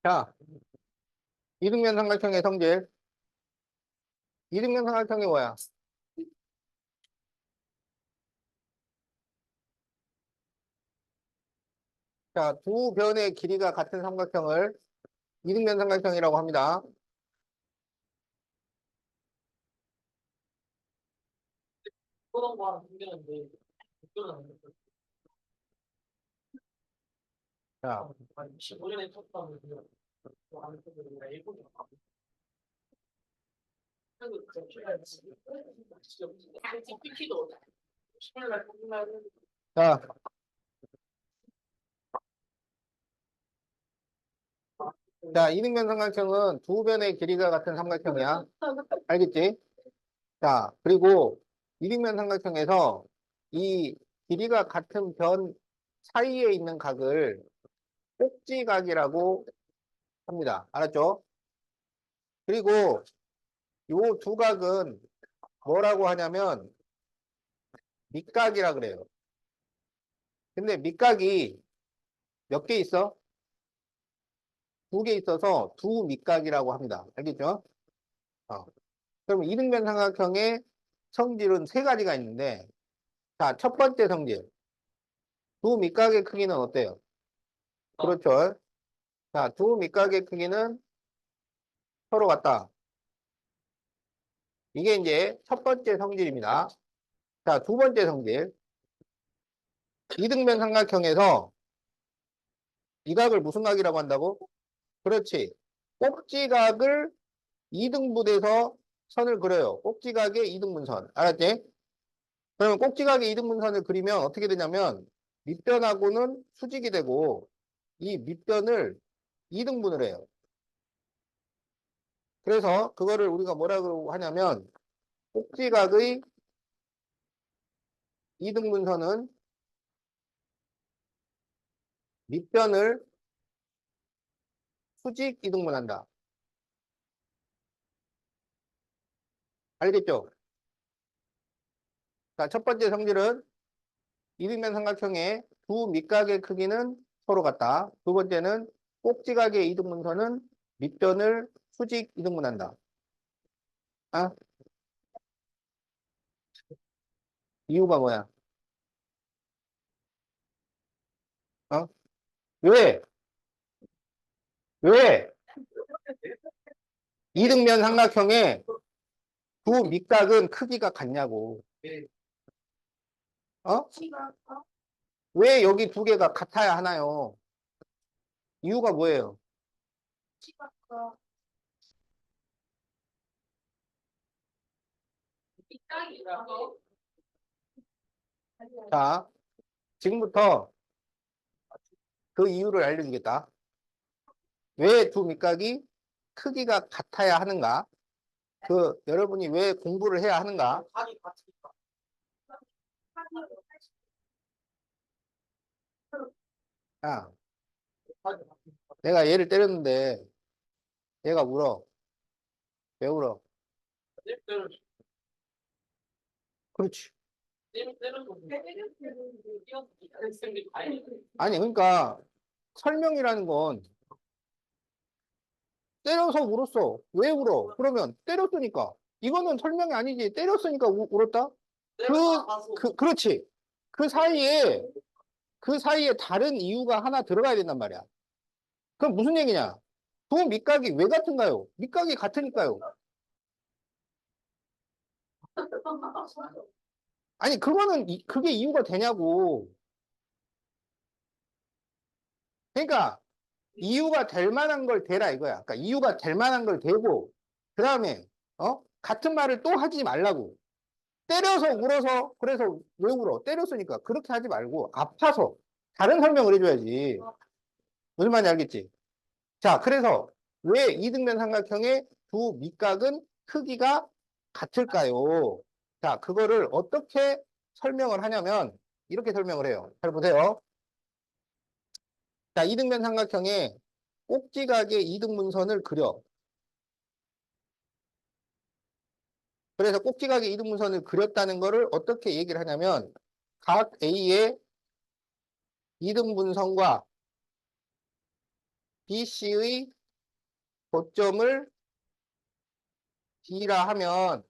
자, 이등변 삼각형의 성질. 이등변 삼각형이 뭐야? 자, 두 변의 길이가 같은 삼각형을 이등변 삼각형이라고 합니다. 자, 자, 자, 이등변 삼각형은 두 변의 길이가 같은 삼각형이야. 알겠지? 자, 그리고 이등변 삼각형에서 이 길이가 같은 변 사이에 있는 각을 꼭지각이라고 합니다. 알았죠? 그리고 요 두 각은 뭐라고 하냐면 밑각이라 그래요. 근데 밑각이 몇 개 있어? 두 개 있어서 두 밑각이라고 합니다. 알겠죠? 어. 그럼 이등변 삼각형의 성질은 세 가지가 있는데, 자, 첫 번째 성질. 두 밑각의 크기는 어때요? 그렇죠. 자, 두 밑각의 크기는 서로 같다. 이게 이제 첫 번째 성질입니다. 자, 두 번째 성질. 이등변 삼각형에서 이 각을 무슨 각이라고 한다고? 그렇지. 꼭지각을 이등분해서 선을 그려요. 꼭지각의 이등분선. 알았지? 그러면 꼭지각의 이등분선을 그리면 어떻게 되냐면 밑변하고는 수직이 되고 이 밑변을 이등분을 해요. 그래서 그거를 우리가 뭐라고 하냐면 꼭지각의 이등분선은 밑변을 수직 이등분한다. 알겠죠? 자, 첫 번째 성질은 이등변 삼각형의 두 밑각의 크기는 서로 같다. 두 번째는 꼭지각의 이등분선은 밑변을 수직 이등분한다. 아, 이유가 뭐야? 어? 왜? 왜? 이등변 삼각형의 두 밑각은 크기가 같냐고. 어? 왜 여기 두 개가 같아야 하나요? 이유가 뭐예요? 자, 지금부터 그 이유를 알려주겠다. 왜 두 밑각이 크기가 같아야 하는가? 그 여러분이 왜 공부를 해야 하는가? 야, 내가 얘를 때렸는데 얘가 울어. 왜 울어? 그렇지. 아니, 그러니까 설명이라는 건 때려서 울었어. 왜 울어? 그러면 때렸으니까. 이거는 설명이 아니지. 때렸으니까 울었다? 그렇지. 그 사이에, 그 사이에 다른 이유가 하나 들어가야 된단 말이야. 그럼 무슨 얘기냐? 두 밑각이 왜 같은가요? 밑각이 같으니까요. 아니, 그거는, 그게 이유가 되냐고. 그러니까, 이유가 될 만한 걸 대라 이거야. 그러니까, 이유가 될 만한 걸 대고, 그 다음에, 같은 말을 또 하지 말라고. 때려서 울어서, 그래서 왜 울어? 때렸으니까. 그렇게 하지 말고, 아파서. 다른 설명을 해줘야지. 무슨 말인지 알겠지? 자, 그래서, 왜 이등변 삼각형의 두 밑각은 크기가 같을까요? 자, 그거를 어떻게 설명을 하냐면, 이렇게 설명을 해요. 잘 보세요. 자, 이등변 삼각형의 꼭지각의 이등분선을 그려. 그래서 꼭지각의 이등분선을 그렸다는 거를 어떻게 얘기를 하냐면, 각 A의 이등분선과 BC의 고점을 D라 하면,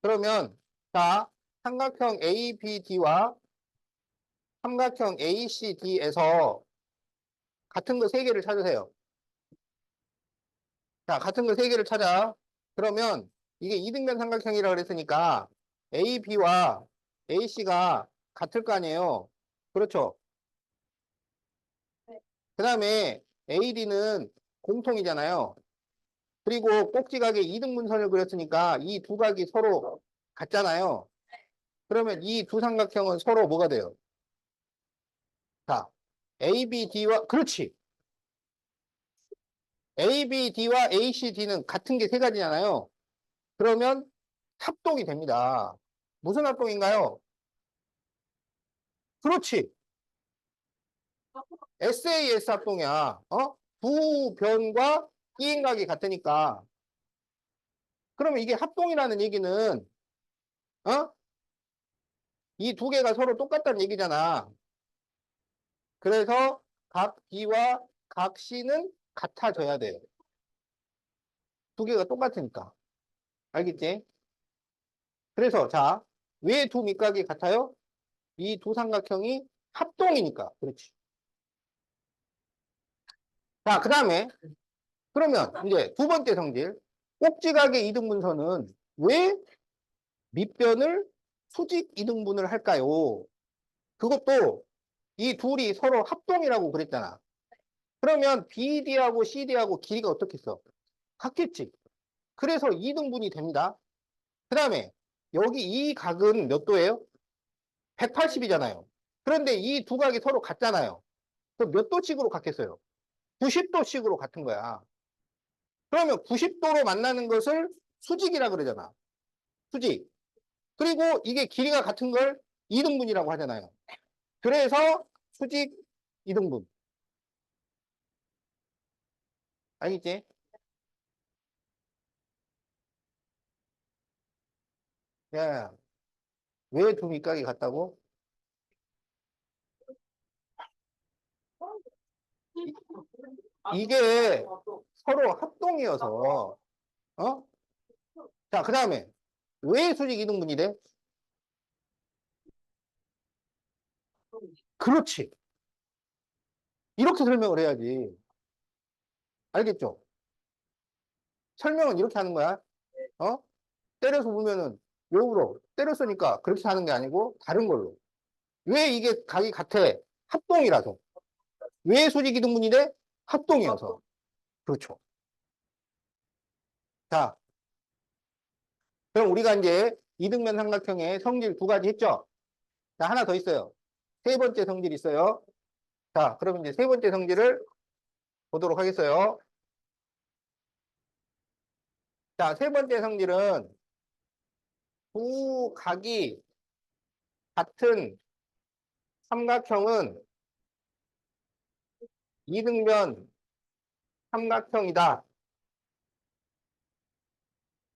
그러면, 자, 삼각형 ABD와 삼각형 ACD에서 같은 거 세 개를 찾으세요. 자, 같은 거 세 개를 찾아. 그러면 이게 이등변 삼각형이라고 그랬으니까 AB와 AC가 같을 거 아니에요. 그렇죠. 그 다음에 AD는 공통이잖아요. 그리고 꼭지각에 이등분선을 그렸으니까 이 두 각이 서로 같잖아요. 그러면 이 두 삼각형은 서로 뭐가 돼요? 자, ABD와, 그렇지. ABD와 ACD는 같은 게 세 가지잖아요. 그러면 합동이 됩니다. 무슨 합동인가요? 그렇지. SAS 합동이야. 어? 두 변과 끼인각이 같으니까. 그러면 이게 합동이라는 얘기는, 어? 이 두 개가 서로 똑같다는 얘기잖아. 그래서 각 B와 각 C는 같아져야 돼요. 두 개가 똑같으니까. 알겠지? 그래서, 자, 왜 두 밑각이 같아요? 이 두 삼각형이 합동이니까. 그렇지. 자, 그 다음에, 그러면 이제 두 번째 성질. 꼭지각의 이등분선은 왜 밑변을 수직 이등분을 할까요? 그것도 이 둘이 서로 합동이라고 그랬잖아. 그러면 BD하고 CD하고 길이가 어떻겠어? 같겠지. 그래서 이등분이 됩니다. 그 다음에 여기 이 각은 몇 도예요? 180이잖아요. 그런데 이 두 각이 서로 같잖아요. 그럼 몇 도씩으로 같겠어요? 90도씩으로 같은 거야. 그러면 90도로 만나는 것을 수직이라 그러잖아. 수직. 그리고 이게 길이가 같은 걸 이등분이라고 하잖아요. 그래서 수직 이등분. 알겠지? 야, 왜 두 밑각이 같다고? 이게 서로 합동이어서, 어? 자, 그 다음에, 왜 수직 이등분이 돼? 그렇지. 이렇게 설명을 해야지. 알겠죠? 설명은 이렇게 하는 거야. 어? 때려서 보면은, 왜 울어? 때렸으니까 그렇게 하는 게 아니고, 다른 걸로. 왜 이게 각이 같아? 합동이라서. 왜 수직 이등분이 돼? 합동이어서. 그렇죠. 자, 그럼 우리가 이제 이등변 삼각형의 성질 두 가지 했죠? 자, 하나 더 있어요. 세 번째 성질 있어요. 자, 그럼 이제 세 번째 성질을 보도록 하겠어요. 자, 세 번째 성질은 두 각이 같은 삼각형은 이등변 삼각형이다.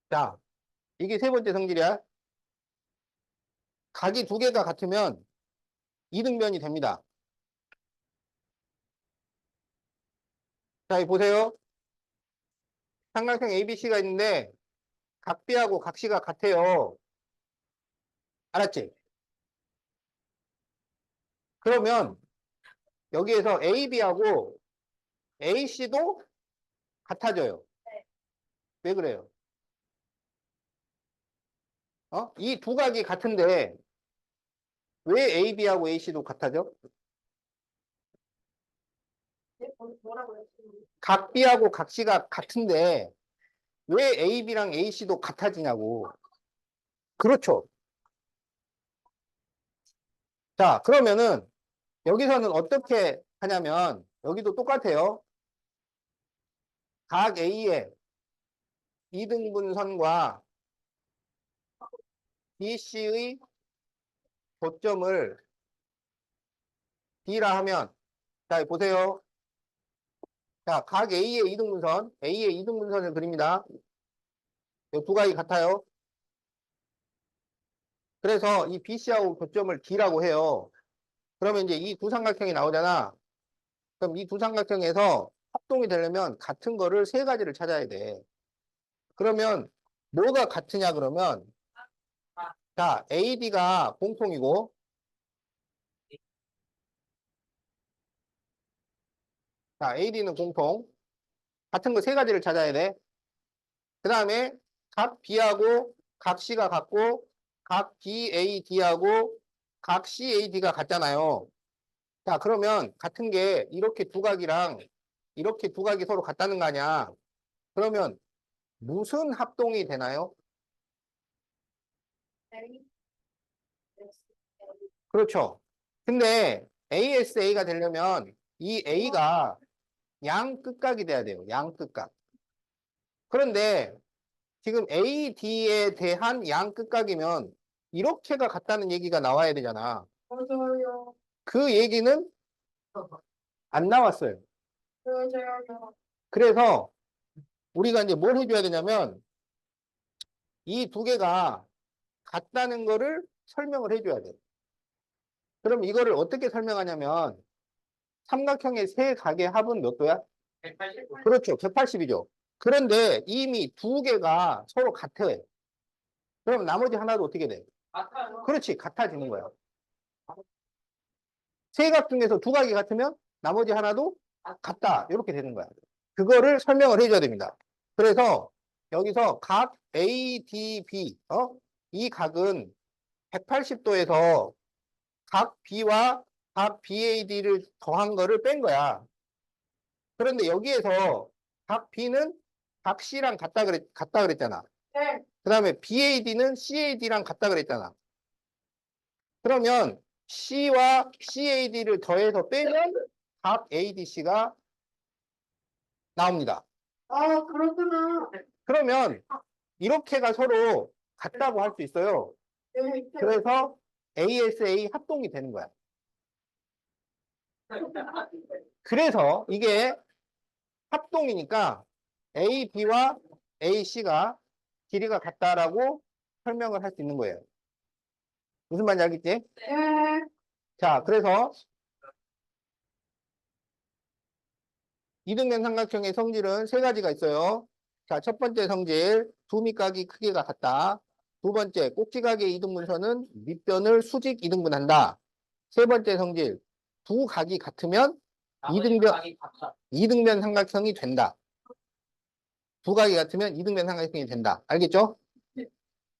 자, 이게 세 번째 성질이야. 각이 두 개가 같으면 이등변이 됩니다. 자, 여기 보세요. 삼각형 ABC가 있는데 각 B하고 각 C가 같아요. 알았지? 그러면 여기에서 AB하고 AC도 같아져요. 왜 그래요? 어? 이 두 각이 같은데 왜 AB하고 AC도 같아져? 각 B하고 각 C가 같은데 왜 AB랑 AC도 같아지냐고. 그렇죠. 자, 그러면은 여기서는 어떻게 하냐면 여기도 똑같아요. 각 A의 이등분선과 BC의 고점을 D라 하면 자, 보세요. 자, 각 A의 이등분선, A의 이등분선을 그립니다. 이 두 각이 같아요. 그래서 이 BC하고 고점을 D라고 해요. 그러면 이제 이 두 삼각형이 나오잖아. 그럼 이 두 삼각형에서 합동이 되려면 같은 거를 세 가지를 찾아야 돼. 그러면 뭐가 같으냐 그러면 자, AD가 공통이고 자, AD는 공통. 같은 거 세 가지를 찾아야 돼. 그 다음에 각 B하고 각 C가 같고 각 BAD하고 각 CAD가 같잖아요. 자, 그러면 같은 게 이렇게 두 각이랑 이렇게 두 각이 서로 같다는 거 아니야. 그러면 무슨 합동이 되나요? 그렇죠. 근데 ASA가 되려면 이 A가 양 끝각이 돼야 돼요. 양 끝각. 그런데 지금 AD에 대한 양 끝각이면 이렇게가 같다는 얘기가 나와야 되잖아. 맞아요. 그 얘기는 안 나왔어요. 맞아요. 그래서 우리가 이제 뭘 해줘야 되냐면 이 두 개가 같다는 거를 설명을 해줘야 돼. 그럼 이거를 어떻게 설명하냐면 삼각형의 세 각의 합은 몇 도야? 180. 그렇죠. 180이죠. 그런데 이미 두 개가 서로 같아. 그럼 나머지 하나도 어떻게 돼? 같아요. 그렇지. 같아지는 거야. 세 각 중에서 두 각이 같으면 나머지 하나도 같다. 이렇게 되는 거야. 그거를 설명을 해줘야 됩니다. 그래서 여기서 각 ADB, 이 각은 180도에서 각 B와 각 BAD를 더한 거를 뺀 거야. 그런데 여기에서 각 B는 각 C랑 같다 그랬잖아. 네. 그 다음에 BAD는 CAD랑 같다 그랬잖아. 그러면 C와 CAD를 더해서 빼면 각 ADC가 나옵니다. 아, 그렇구나. 그러면 이렇게가 서로 같다고 할 수 있어요. 네. 그래서 ASA 합동이 되는 거야. 그래서 이게 합동이니까 AB와 AC가 길이가 같다라고 설명을 할 수 있는 거예요. 무슨 말인지 알겠지? 네. 자, 그래서 이등변 삼각형의 성질은 세 가지가 있어요. 자, 첫 번째 성질, 두 밑각이 크기가 같다. 두 번째, 꼭지각의 이등분선은 밑변을 수직 이등분한다. 세 번째 성질, 두 각이 같으면 이등변 삼각형이 된다. 두 각이 같으면 이등변 삼각형이 된다. 알겠죠?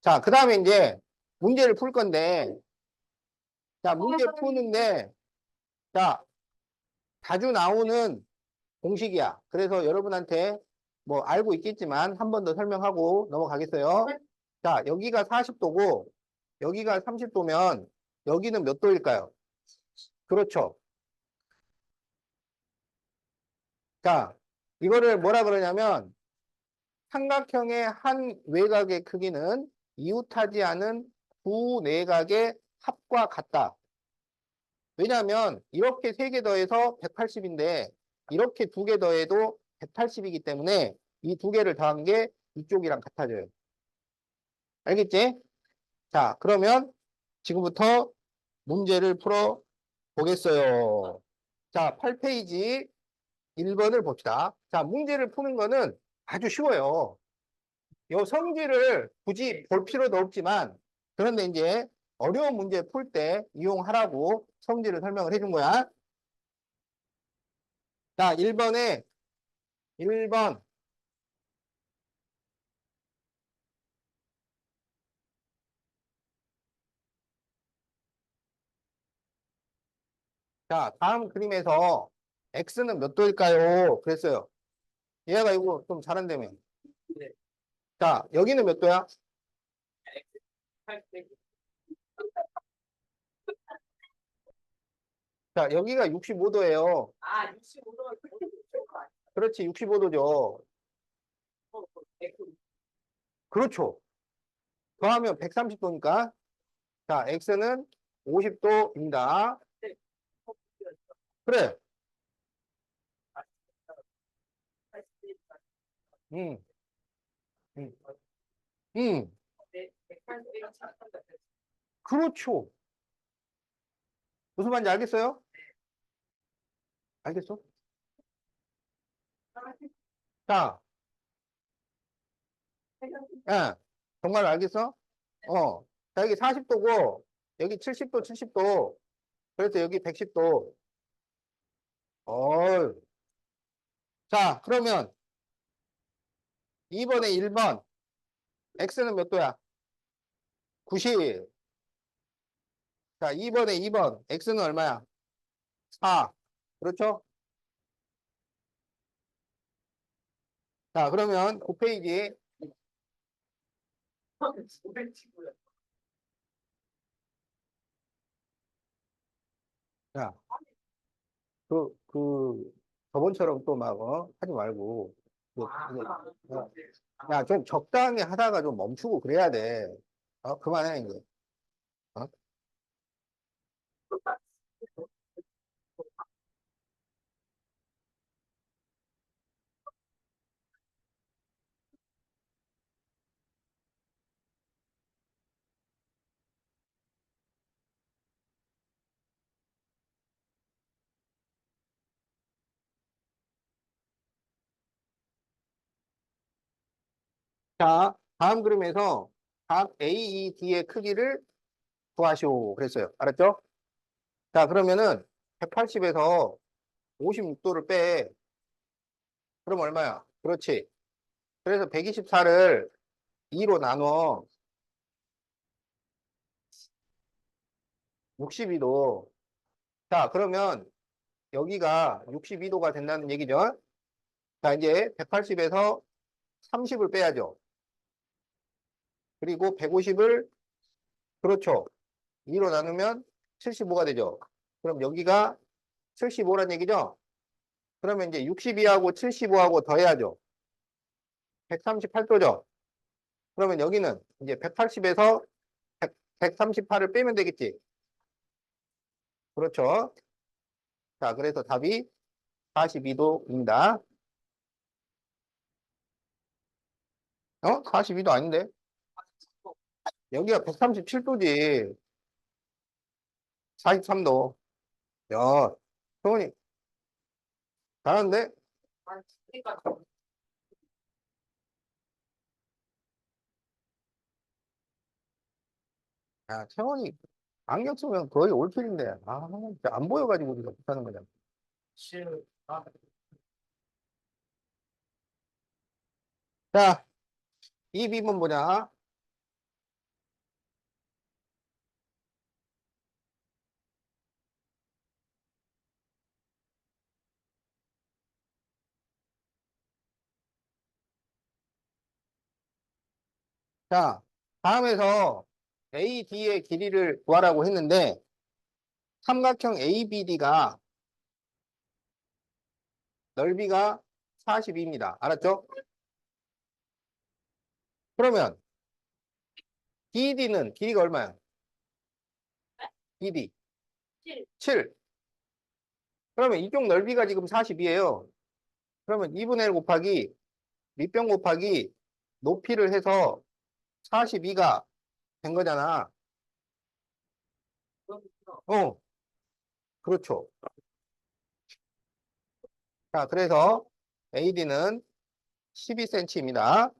자, 그 다음에 이제 문제를 풀 건데, 자, 문제 푸는데, 자, 자주 나오는 공식이야. 그래서 여러분한테 뭐 알고 있겠지만 한 번 더 설명하고 넘어가겠어요. 자, 여기가 40도고, 여기가 30도면 여기는 몇 도일까요? 그렇죠. 자, 이거를 뭐라 그러냐면 삼각형의 한 외곽의 크기는 이웃하지 않은 두 내각의 합과 같다. 왜냐하면 이렇게 세 개 더해서 180인데 이렇게 두 개 더해도 180이기 때문에 이 두 개를 더한 게 이쪽이랑 같아져요. 알겠지? 자, 그러면 지금부터 문제를 풀어 보겠어요. 자, 8페이지 1번을 봅시다. 자, 문제를 푸는 거는 아주 쉬워요. 요 성질을 굳이 볼 필요도 없지만, 그런데 이제 어려운 문제 풀 때 이용하라고 성질을 설명을 해준 거야. 자, 1번. 자, 다음 그림에서 x는 몇 도일까요? 그랬어요. 얘가 이거 좀 잘한다며. 네. 자, 여기는 몇 도야? 자, 여기가 65도예요. 아, 65도. 그렇지, 65도죠. 그렇죠. 더하면 130도니까. 자, x는 50도입니다. 그래. 음, 음, 음. 그렇죠. 무슨 말인지 알겠어요? 알겠어? 자, 야, 정말 알겠어? 자, 여기 40도고, 여기 70도, 70도. 그래서 여기 110도. 어, 자, 그러면 2번에 1번. X는 몇 도야? 90. 자, 2번에 2번. X는 얼마야? 4. 그렇죠? 자, 그러면 9페이지에, 자, 저번처럼 또 막, 하지 말고. 야, 좀 적당히 하다가 좀 멈추고 그래야 돼. 그만해, 이제. 어? 자, 다음 그림에서 각 AED의 크기를 구하시오. 그랬어요. 알았죠? 자, 그러면은 180에서 56도를 빼. 그럼 얼마야? 그렇지. 그래서 124를 2로 나눠 62도. 자, 그러면 여기가 62도가 된다는 얘기죠. 자, 이제 180에서 30을 빼야죠. 그리고 150을, 그렇죠. 2로 나누면 75가 되죠. 그럼 여기가 75란 얘기죠. 그러면 이제 62하고 75하고 더해야죠. 138도죠. 그러면 여기는 이제 180에서 138을 빼면 되겠지. 그렇죠. 자, 그래서 답이 42도입니다. 42도 아닌데? 여기가 137도지. 43도. 야, 성훈이 잘하는데? 야, 채원이 안경 쓰면 거의 올킬인데. 진짜 안 보여가지고 우리가 못하는 거잖아. 자, 이 비번 보자. 자, 다음에서 AD의 길이를 구하라고 했는데, 삼각형 ABD가 넓이가 42입니다. 알았죠? 그러면 BD는 길이가 얼마야? BD 7. 그러면 이쪽 넓이가 지금 40이에요. 그러면 2분의 1 곱하기 밑변 곱하기 높이를 해서 42가 된 거잖아. 어, 그렇죠. 자, 그래서 AD는 12cm입니다.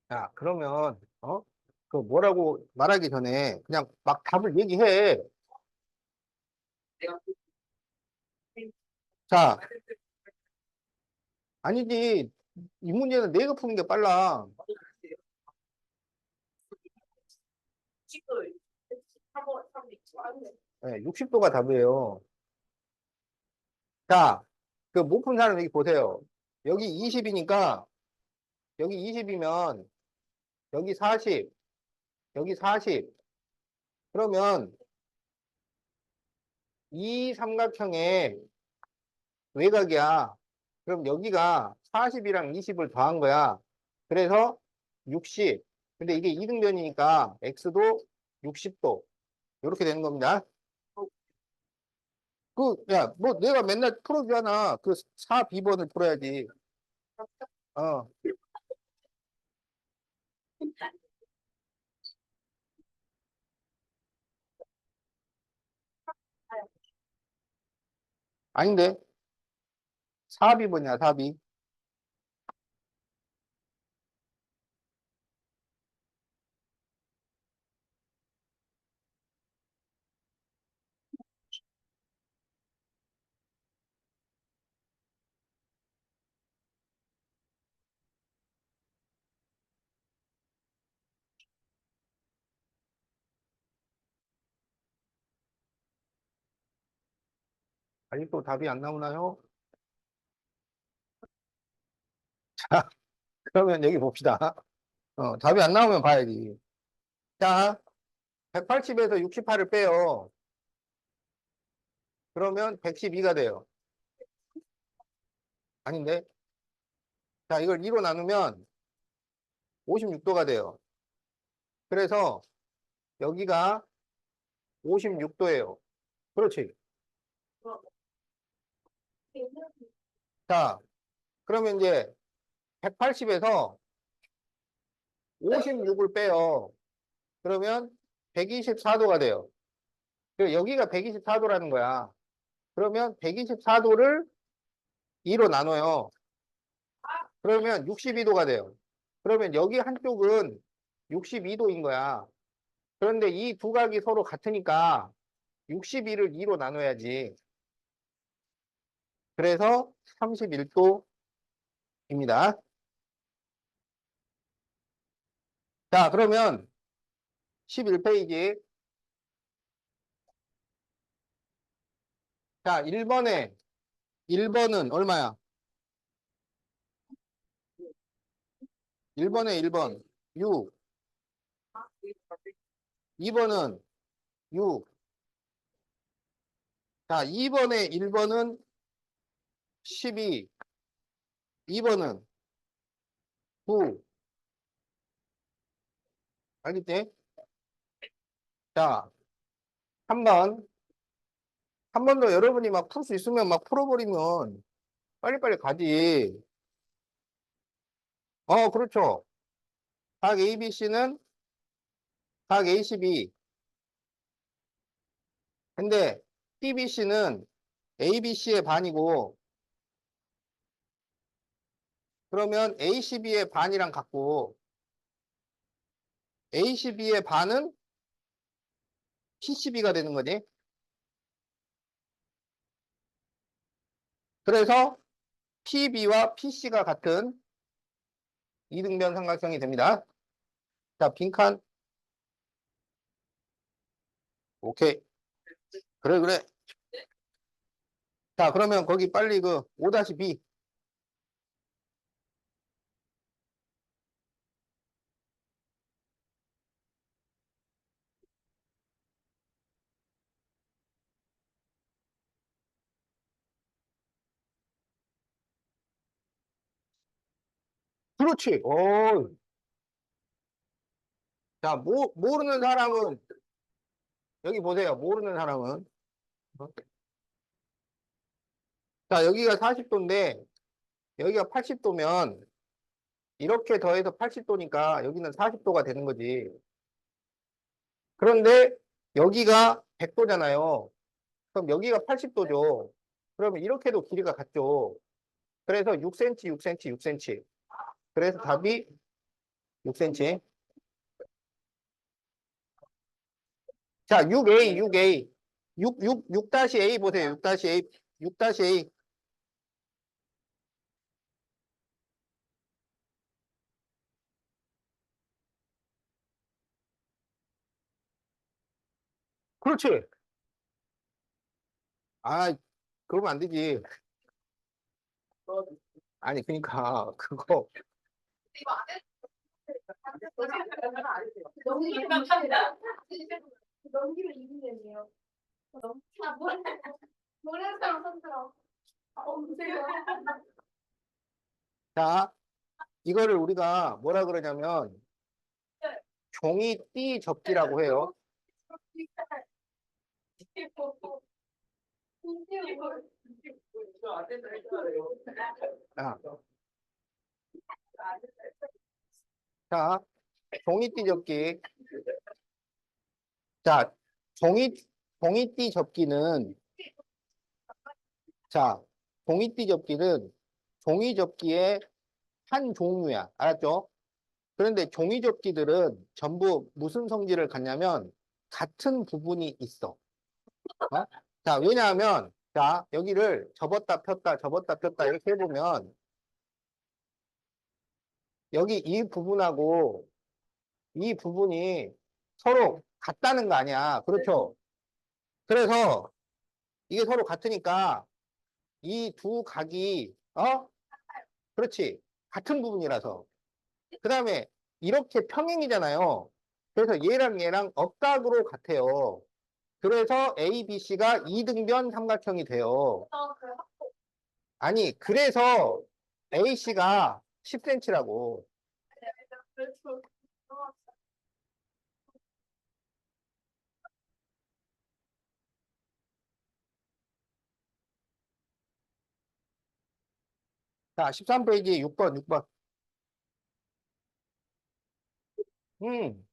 자, 그러면, 그 뭐라고 말하기 전에 그냥 막 답을 얘기해. 자, 아니지. 이 문제는 내가 푸는 게 빨라. 네, 60도가 답이에요. 자, 그 못 푼 사람 여기 보세요. 여기 20이니까, 여기 20이면, 여기 40, 여기 40. 그러면 이 삼각형의 외곽이야. 그럼 여기가 40이랑 20을 더한 거야. 그래서 60. 근데 이게 이등변이니까 x도 60도. 이렇게 되는 겁니다. 야, 뭐 내가 맨날 풀어주잖아. 그 4B번을 풀어야지. 어. 아닌데. 4B번이야, 4B. 아직도 답이 안 나오나요? 그러면 여기 봅시다. 답이 안 나오면 봐야지. 자, 180에서 68을 빼요. 그러면 112가 돼요. 아닌데? 자, 이걸 2로 나누면 56도가 돼요. 그래서 여기가 56도예요. 그렇지. 자, 그러면 이제 180에서 56을 빼요. 그러면 124도가 돼요. 그리고 여기가 124도라는 거야. 그러면 124도를 2로 나눠요. 그러면 62도가 돼요. 그러면 여기 한쪽은 62도인 거야. 그런데 이 두 각이 서로 같으니까 62를 2로 나눠야지. 그래서 31도입니다. 자, 그러면 11페이지. 자, 1번은 얼마야? 1번에 1번 6. 2번은 6. 자, 2번에 1번은 12. 2번은 9. 알겠지? 자, 한 번. 한 번 더 여러분이 막 풀 수 있으면 막 풀어버리면 빨리빨리 가지. 그렇죠. 각 ABC는 각 ACB. 근데 TBC는 ABC의 반이고, 그러면 ACB의 반이랑 같고, ACB의 반은 PCB가 되는 거지. 그래서 PB와 PC가 같은 이등변 삼각형이 됩니다. 자, 빈칸. 오케이. 그래, 그래. 자, 그러면 거기 빨리 그 5-B. 그렇지. 자, 모르는 사람은, 여기 보세요. 모르는 사람은. 자, 여기가 40도인데, 여기가 80도면, 이렇게 더해서 80도니까 여기는 40도가 되는 거지. 그런데 여기가 100도잖아요. 그럼 여기가 80도죠. 그러면 이렇게도 길이가 같죠. 그래서 6cm, 6cm, 6cm. 그래서 답이 6cm. 자, 6A, 6A. 6-A 보세요. 6-A. 6-A. 그렇지. 아, 그러면 안 되지. 아니, 그러니까 그거 넘기면 이기는데요. 모르는 사람 손들어. 보세요. 자, 이거를 우리가 뭐라 그러냐면 종이띠 접기라고 해요. 아, 자, 종이띠 접기. 자, 종이 종이띠 접기는 자, 종이띠 접기는 종이 접기의 한 종류야. 알았죠? 그런데 종이 접기들은 전부 무슨 성질을 갖냐면 같은 부분이 있어. 어? 자, 왜냐하면 자, 여기를 접었다 폈다 이렇게 해보면 여기 이 부분하고 이 부분이 서로 같다는 거 아니야. 그렇죠? 그래서 이게 서로 같으니까 이 두 각이 그렇지. 같은 부분이라서. 그 다음에 이렇게 평행이잖아요. 그래서 얘랑 억각으로 같아요. 그래서 ABC가 이등변 삼각형이 돼요. 아니, 그래서 AC가 10cm라고. 자, 13페이지 6번. 음,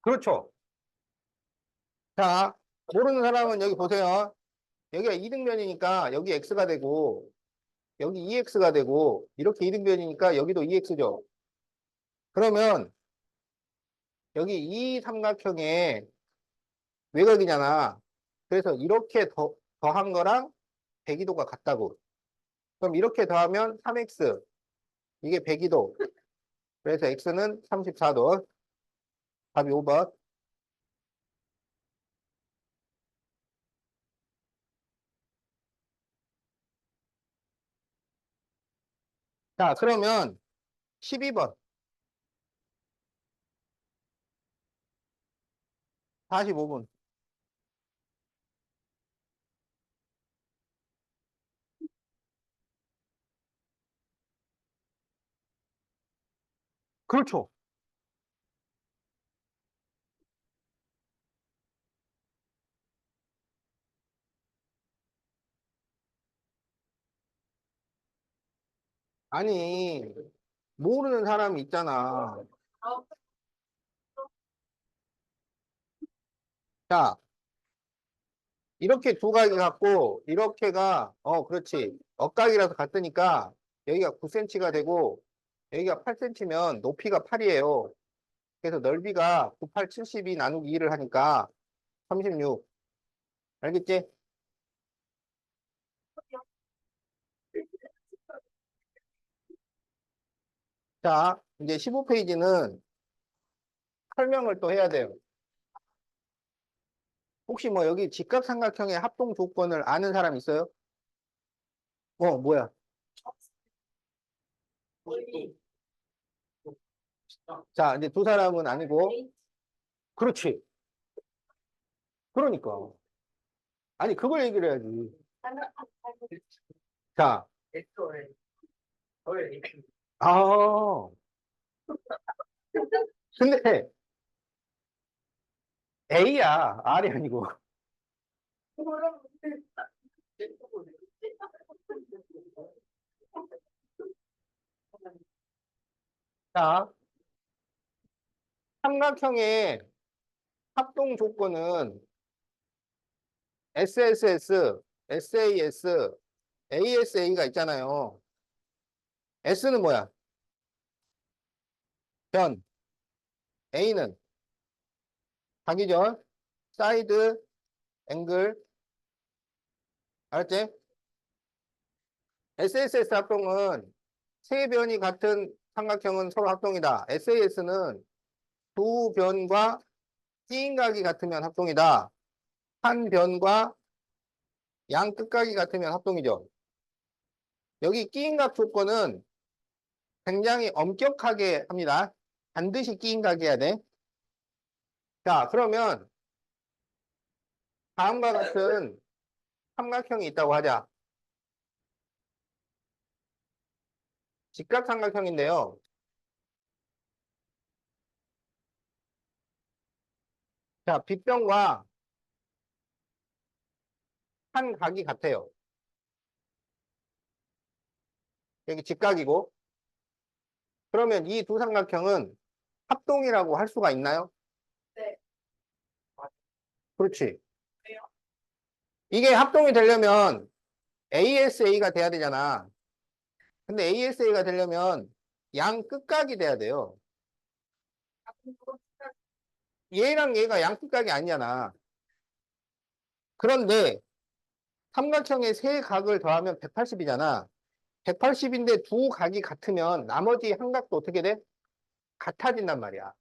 그렇죠. 자, 모르는 사람은 여기 보세요. 여기가 이등변이니까 여기 x가 되고, 여기 2x가 되고, 이렇게 이등변이니까 여기도 2x죠. 그러면 여기 이 삼각형의 외곽이잖아. 그래서 이렇게 더한 거랑 배기도가 같다고. 그럼 이렇게 더하면 3x. 이게 배기도. 그래서 x는 34도. 답이 5번. 자, 그러면 12번. 45분. 그렇죠. 아니, 모르는 사람이 있잖아. 자, 이렇게 두 각이 같고, 이렇게가, 그렇지. 억각이라서 같으니까, 여기가 9cm가 되고, 여기가 8cm면 높이가 8이에요. 그래서 넓이가 9, 8, 72 나누기 2를 하니까 36. 알겠지? 자, 이제 15페이지는 설명을 또 해야 돼요. 혹시 뭐 여기 직각삼각형의 합동 조건을 아는 사람 있어요? 뭐야? 자, 이제 두 사람은 아니고, 그렇지. 그러니까. 아니, 그걸 얘기를 해야지. 자, 아, 근데 A야, R이 아니고. 자, 삼각형의 합동 조건은 SSS, SAS, ASA가 있잖아요. S는 뭐야? 변. A는 각이죠. 사이드 앵글. 알았지? SSS 합동은 세 변이 같은 삼각형은 서로 합동이다. SAS는 두 변과 끼인각이 같으면 합동이다. 한 변과 양 끝각이 같으면 합동이죠. 여기 끼인각 조건은 굉장히 엄격하게 합니다. 반드시 끼인각이어야 돼. 자, 그러면 다음과 같은 삼각형이 있다고 하자. 직각삼각형인데요. 자, 빗변과 한 각이 같아요. 여기 직각이고. 그러면 이 두 삼각형은 합동이라고 할 수가 있나요? 네. 그렇지. 왜요? 이게 합동이 되려면 ASA가 돼야 되잖아. 근데 ASA가 되려면 양 끝각이 돼야 돼요. 얘랑 얘가 양 끝각이 아니잖아. 그런데 삼각형의 세 각을 더하면 180이잖아. 180인데 두 각이 같으면 나머지 한 각도 어떻게 돼? 같아진단 말이야.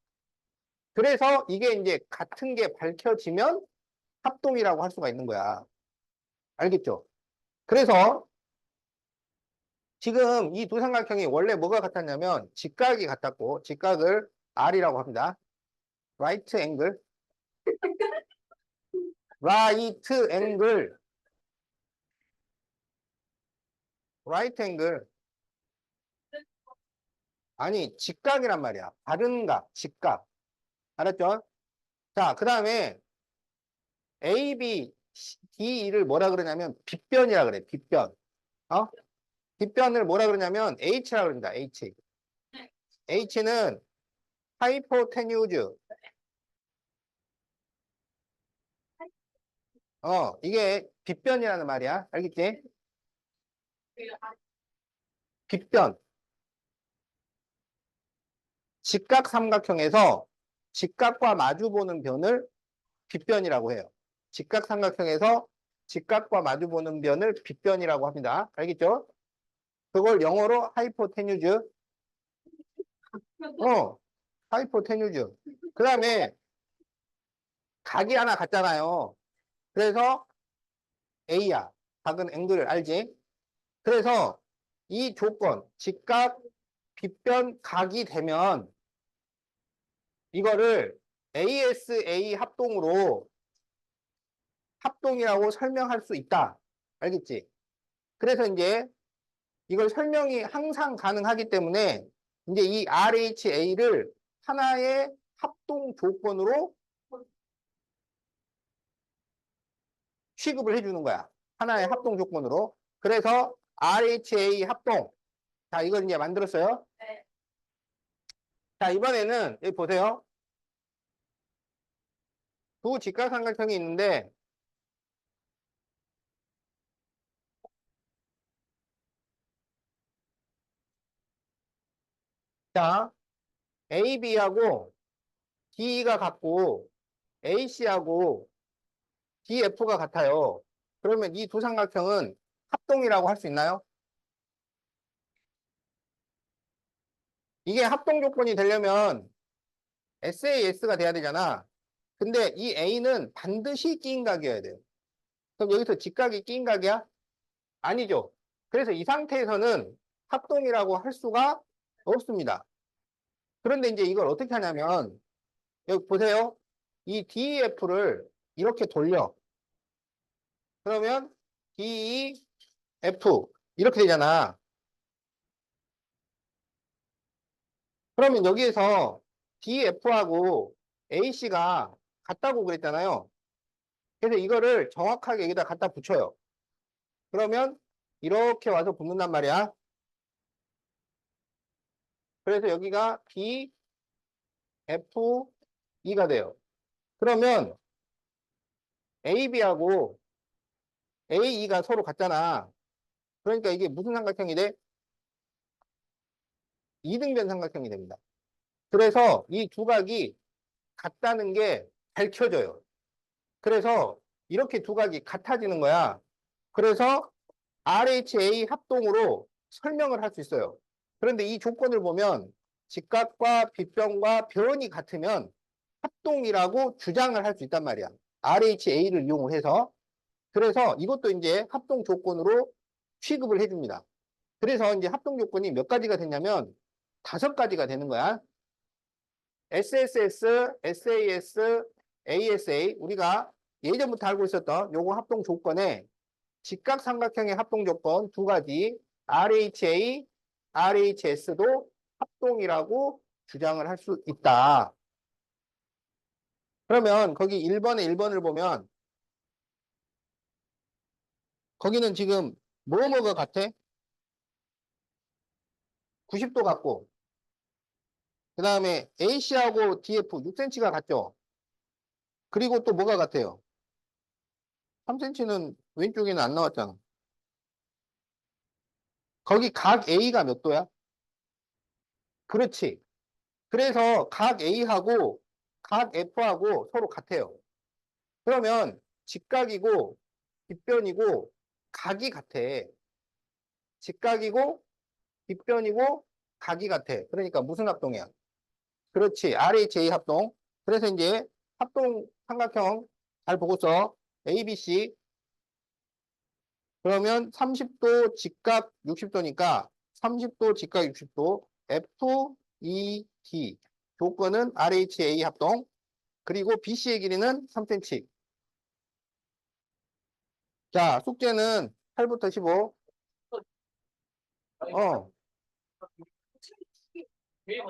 그래서 이게 이제 같은 게 밝혀지면 합동이라고 할 수가 있는 거야. 알겠죠? 그래서 지금 이 두 삼각형이 원래 뭐가 같았냐면 직각이 같았고 직각을 R이라고 합니다. right angle, right angle, right angle. 아니 직각이란 말이야. 바른 각, 직각. 알았죠? 자, 그 다음에 A, B, D, E를 뭐라 그러냐면 빗변이라 그래. 빗변. 어? 빗변을 뭐라 그러냐면 H라 그럽니다. H. H는 하이포테뉴즈. 이게 빗변이라는 말이야. 알겠지? 빗변. 직각 삼각형에서 직각과 마주보는 변을 빗변이라고 해요. 직각 삼각형에서 직각과 마주보는 변을 빗변이라고 합니다. 알겠죠? 그걸 영어로 하이포테뉴즈. 하이포테뉴즈. 그 다음에 각이 하나 같잖아요. 그래서 A야. 각은 앵글을 알지? 그래서 이 조건, 직각, 빗변, 각이 되면 이거를 ASA 합동이라고 설명할 수 있다. 알겠지? 그래서 이제 이걸 설명이 항상 가능하기 때문에 이제 이 RHA를 하나의 합동 조건으로 취급을 해주는 거야. 하나의 합동 조건으로. 그래서 RHA 합동. 자, 이걸 이제 만들었어요. 네. 자, 이번에는 여기 보세요. 두 직각삼각형이 있는데 자, AB하고 DE가 같고 AC하고 DF가 같아요. 그러면 이 두 삼각형은 합동이라고 할 수 있나요? 이게 합동 조건이 되려면 SAS가 돼야 되잖아. 근데 이 A는 반드시 끼인각이어야 돼요. 그럼 여기서 직각이 끼인각이야? 아니죠. 그래서 이 상태에서는 합동이라고 할 수가 없습니다. 그런데 이제 이걸 어떻게 하냐면 여기 보세요. 이 DEF를 이렇게 돌려. 그러면 DEF 이렇게 되잖아. 그러면 여기에서 DF하고 AC가 같다고 그랬잖아요. 그래서 이거를 정확하게 여기다 갖다 붙여요. 그러면 이렇게 와서 붙는단 말이야. 그래서 여기가 DFE가 돼요. 그러면 AB하고 AE가 서로 같잖아. 그러니까 이게 무슨 삼각형이 돼? 이등변 삼각형이 됩니다. 그래서 이 두 각이 같다는 게 밝혀져요. 그래서 이렇게 두 각이 같아지는 거야. 그래서 RHA 합동으로 설명을 할 수 있어요. 그런데 이 조건을 보면 직각과 빗변과 변이 같으면 합동이라고 주장을 할 수 있단 말이야. RHA를 이용해서. 그래서 이것도 이제 합동 조건으로 취급을 해줍니다. 그래서 이제 합동 조건이 몇 가지가 되냐면 5가지가 되는 거야. SSS, SAS, ASA 우리가 예전부터 알고 있었던 요거 합동 조건에 직각삼각형의 합동 조건 2가지 RHA, RHS도 합동이라고 주장을 할 수 있다. 그러면 거기 1번을 보면 거기는 지금 뭐가 같아? 90도 같고 그 다음에 AC하고 DF 6cm가 같죠? 그리고 또 뭐가 같아요? 3cm는 왼쪽에는 안 나왔잖아. 거기 각 A가 몇 도야? 그렇지. 그래서 각 A하고 각 F하고 서로 같아요. 그러면 직각이고 빗변이고 각이 같아. 직각이고 빗변이고 각이 같아. 그러니까 무슨 합동이야? 그렇지. RHA 합동. 그래서 이제 합동 삼각형 잘 보고 써. ABC. 그러면 30도 직각 60도니까 30도 직각 60도 FED. 조건은 RHA 합동. 그리고 BC의 길이는 3cm. 자, 숙제는 8부터 15. 어,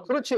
그렇지.